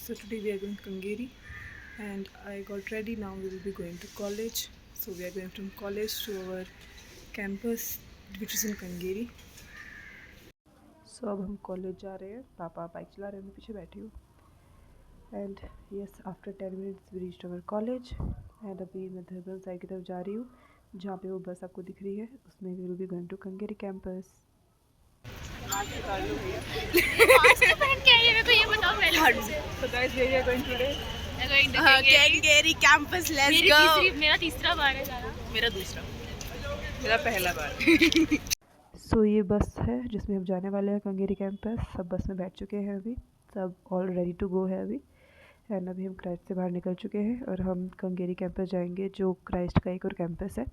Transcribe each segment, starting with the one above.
So today we are going to Kangeri and I got ready. Now we will be going to college. So we are going from college to our campus which is in Kangeri. So अब हम college जा रहे हैं. पापा bike चला रहे हैं, मैं पीछे बैठी हूँ. And yes after 10 minutes we reached our college. And अभी मैं धर्मल साइड की तरफ जा रही हूँ जहाँ पे वो बस आपको दिख रही है. उसमें we will be going to Kengeri campus. Kengeri campus, let's go. मेरा तीसरा बार है जाना. मेरा दूसरा, मेरा पहला बार. सो ये बस है जिसमें हम जाने वाले हैं कंगेरी कैंपस. सब बस में बैठ चुके हैं अभी. सब ऑल रेडी टू गो है अभी. एंड अभी हम क्राइस्ट से बाहर निकल चुके हैं और हम कंगेरी कैंपस जाएंगे जो क्राइस्ट का एक और कैंपस है.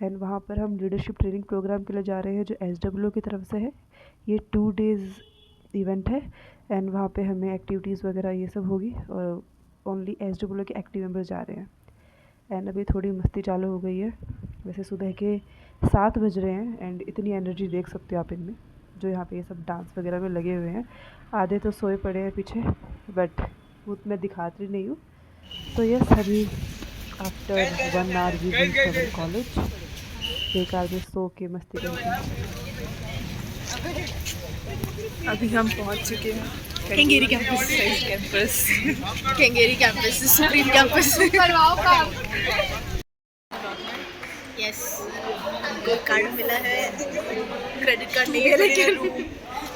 एंड वहाँ पर हम लीडरशिप ट्रेनिंग प्रोग्राम के लिए जा रहे हैं जो SWO की तरफ से है. ये 2 डेज़ इवेंट है एंड वहाँ पे हमें एक्टिविटीज़ वगैरह ये सब होगी और ओनली SWO के एक्टिव मेंबर्स जा रहे हैं. एंड अभी थोड़ी मस्ती चालू हो गई है. वैसे सुबह के 7 बज रहे हैं एंड इतनी एनर्जी देख सकते हो आप इनमें जो यहाँ पे ये सब डांस वगैरह में लगे हुए हैं. आधे तो सोए पड़े हैं पीछे बट वो मैं दिखाती नहीं हूँ. तो यस अभी after 1 hour we reached our college. एक आवर में सो के मस्ती करते हैं. अभी हम पहुँच चुके हैं Kengeri campus. Kengeri campus, supreme campus. Yes, हमको कार्ड मिला है. क्रेडिट कार्ड नहीं है लेकिन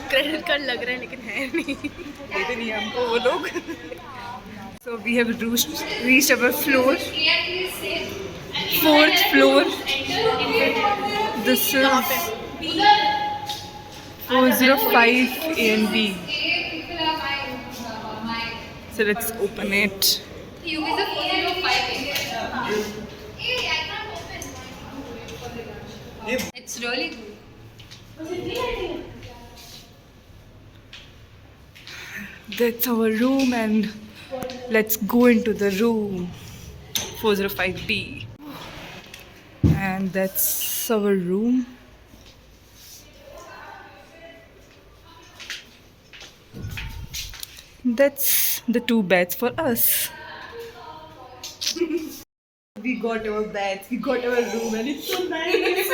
क्रेडिट कार्ड लग रहा है लेकिन है नहीं. देते नहीं हमको वो लोग. So we have reached our floor, 4th floor. This is 405 A and B. So let's open it. It's really good. That's our room and let's go into the room 405B. And that's our room. That's the 2 beds for us. We got our beds, we got our room and it's so nice.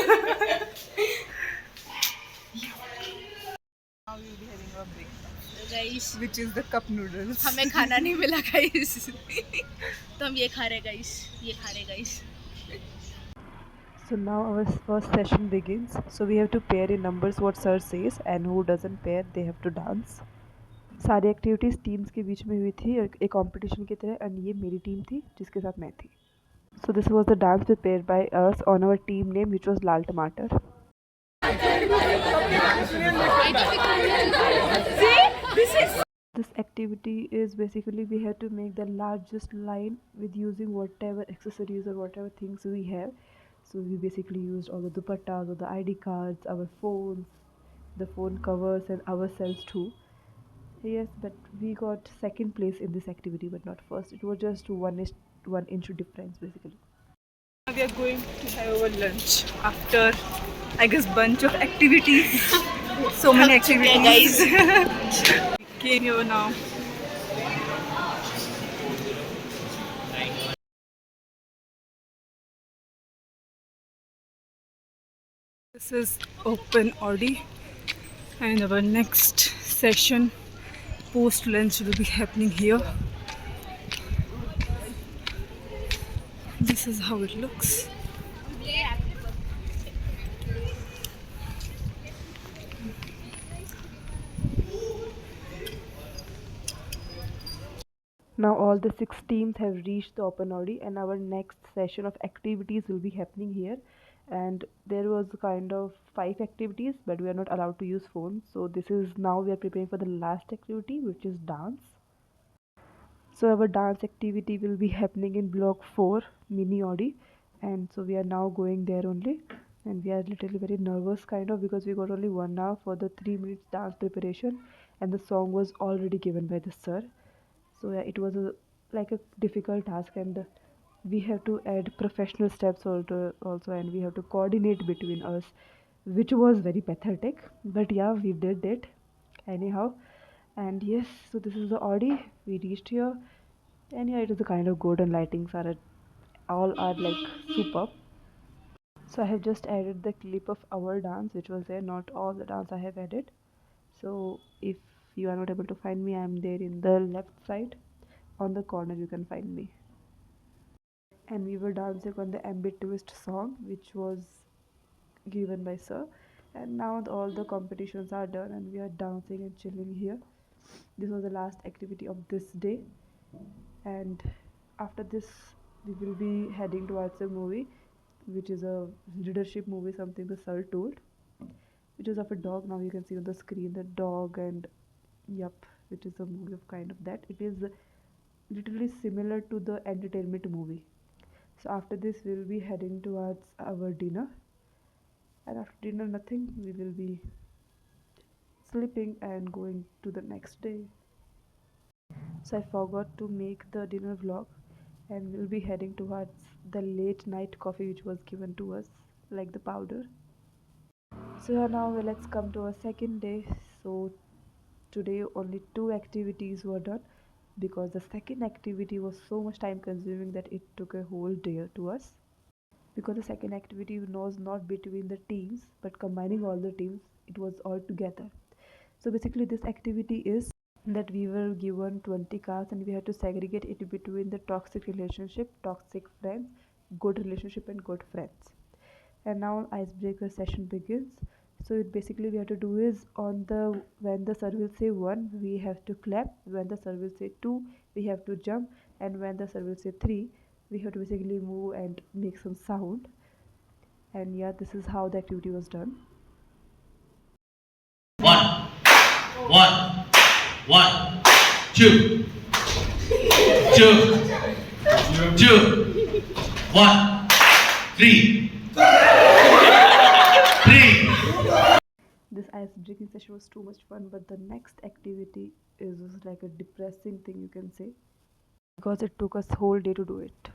Now we'll be having our breakfast. Guys, Which is the cup noodles. हमें खाना नहीं मिला guys. तो हम ये खा रहे guys, ये खा रहे guys. So now our first session begins. So we have to pair in numbers what sir says and who doesn't pair they have to dance. सारी एक्टिविटीज़ टीम्स के बीच में हुई थी और एक कंपटीशन की तरह. एंड ये मेरी टीम थी जिसके साथ मैं थी. So this was the dance prepared by us on our team name which was Lal Tamatar. This activity is basically we have to make the largest line with using whatever accessories or whatever things we have. So we basically used all the dupattas or the ID cards, our phones, the phone covers and ourselves too. Yes, but we got second place in this activity but not first. It was just 1 inch difference basically. Now we are going to have our lunch after I guess bunch of activities. So many activities. Came here now. This is open Audi and our next session post lunch will be happening here. This is how it looks. Now all the 6 teams have reached the open Audi and our next session of activities will be happening here. And there was kind of 5 activities but we are not allowed to use phones. So this is now we are preparing for the last activity which is dance. So our dance activity will be happening in block 4 mini Audi and so we are now going there only. And we are literally very nervous kind of because we got only 1 hour for the 3 minutes dance preparation and the song was already given by the sir. So yeah, it was like a difficult task and we have to add professional steps also and we have to coordinate between us which was very pathetic but yeah we did it anyhow. And yes, so this is the Audi. We reached here, and yeah, it is the kind of golden lightings are all are like superb. So I have just added the clip of our dance, which was there. Not all the dance I have added. So if you are not able to find me, I am there in the left side. On the corner, you can find me. And we were dancing on the Ambit Twist song, which was given by Sir. And now all the competitions are done, and we are dancing and chilling here. This was the last activity of this day, and after this, we will be heading towards a movie, which is a leadership movie, something the Sir told, which is of a dog. Now you can see on the screen the dog, and yup, which is a movie of kind of that. It is literally similar to the entertainment movie. So after this, we will be heading towards our dinner, and after dinner, nothing. We will be sleeping and going to the next day. So I forgot to make the dinner vlog, and we'll be heading towards the late night coffee which was given to us, like the powder. So yeah, now let's come to our second day. So today only 2 activities were done, because the second activity was so much time consuming that it took a whole day to us. Because the second activity was not between the teams but combining all the teams, it was all together. So basically this activity is that we were given 20 cards, and we had to segregate it between the toxic relationship, toxic friends, good relationship, and good friends. And now icebreaker session begins. So it basically we have to do is, on the when the sir will say 1, we have to clap. When the sir will say 2, we have to jump. And when the sir will say 3, we have to basically move and make some sound. And yeah, this is how the activity was done. One, one, one, two, two, two, one, three, three. This ice breaking session was too much fun, but the next activity is like a depressing thing, you can say, because it took us whole day to do it.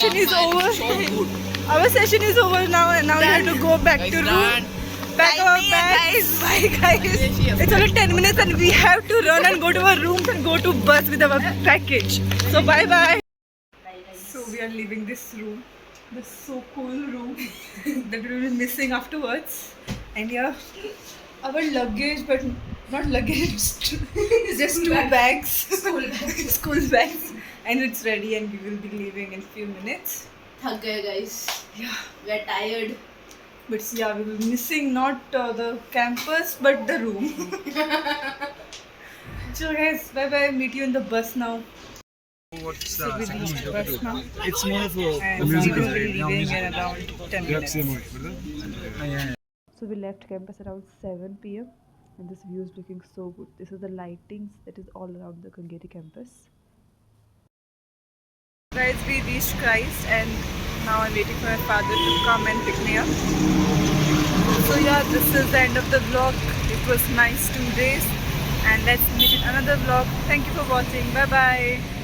Session is over. Our session is over now, and now we have to go back to room. Pack our bags. Bye guys. It's only 10 minutes, and we have to run and go to our rooms and go to bus with our package. So bye bye. So we are leaving this room, this so cool room that we will be missing afterwards. And yeah, our luggage, but not luggage, it's just 2 bags, school bags, and it's ready, and we will be leaving in a few minutes. थक गए guys. Yeah, We are tired. but yeah, we will be missing not the campus but the room. So guys, bye bye. Meet you in the bus now. What's So we reached bus now, It's more for and we will be leaving in around 10 minutes. So we left campus around 7 p.m. and this view is looking so good. This is the lightings that is all around the Kangeri campus. Guys, we reached Christ, and now I'm waiting for my father to come and pick me up. So yeah, this is the end of the vlog. It was nice 2 days, and let's meet in another vlog. Thank you for watching. Bye bye.